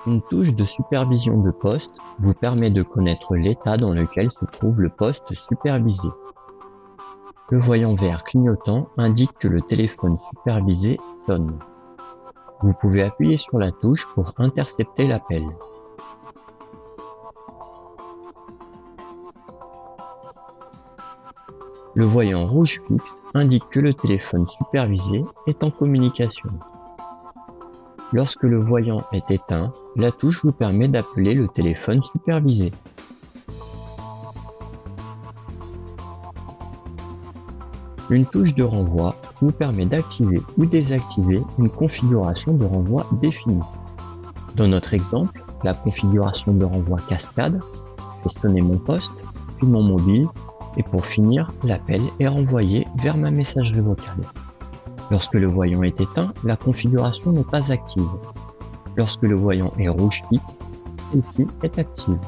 Une touche de supervision de poste vous permet de connaître l'état dans lequel se trouve le poste supervisé. Le voyant vert clignotant indique que le téléphone supervisé sonne. Vous pouvez appuyer sur la touche pour intercepter l'appel. Le voyant rouge fixe indique que le téléphone supervisé est en communication. Lorsque le voyant est éteint, la touche vous permet d'appeler le téléphone supervisé. Une touche de renvoi vous permet d'activer ou désactiver une configuration de renvoi définie. Dans notre exemple, la configuration de renvoi cascade fait sonner mon poste, puis mon mobile, et pour finir, l'appel est renvoyé vers ma messagerie vocale. Lorsque le voyant est éteint, la configuration n'est pas active. Lorsque le voyant est rouge fixe, celle-ci est active.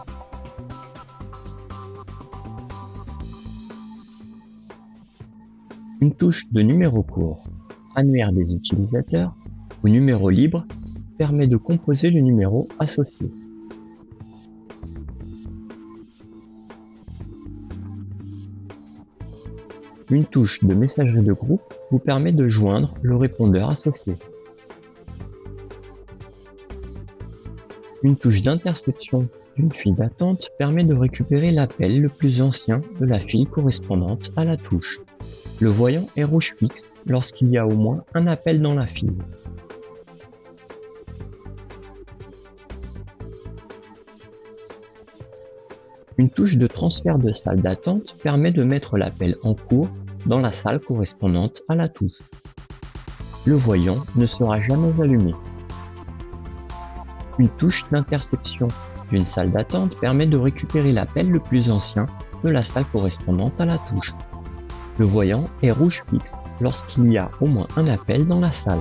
Une touche de numéro court, annuaire des utilisateurs ou numéro libre permet de composer le numéro associé. Une touche de messagerie de groupe vous permet de joindre le répondeur associé. Une touche d'interception d'une file d'attente permet de récupérer l'appel le plus ancien de la file correspondante à la touche. Le voyant est rouge fixe lorsqu'il y a au moins un appel dans la file. Une touche de transfert de salle d'attente permet de mettre l'appel en cours dans la salle correspondante à la touche. Le voyant ne sera jamais allumé. Une touche d'interception d'une salle d'attente permet de récupérer l'appel le plus ancien de la salle correspondante à la touche. Le voyant est rouge fixe lorsqu'il y a au moins un appel dans la salle.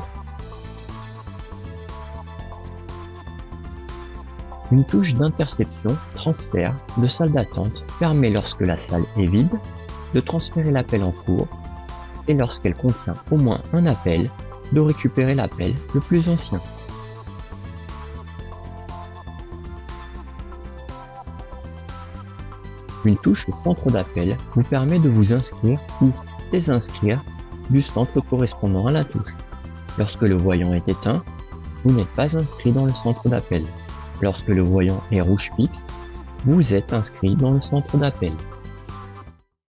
Une touche d'interception, transfert, de salle d'attente permet lorsque la salle est vide de transférer l'appel en cours et lorsqu'elle contient au moins un appel de récupérer l'appel le plus ancien. Une touche centre d'appel vous permet de vous inscrire ou désinscrire du centre correspondant à la touche. Lorsque le voyant est éteint, vous n'êtes pas inscrit dans le centre d'appel. Lorsque le voyant est rouge fixe, vous êtes inscrit dans le centre d'appel.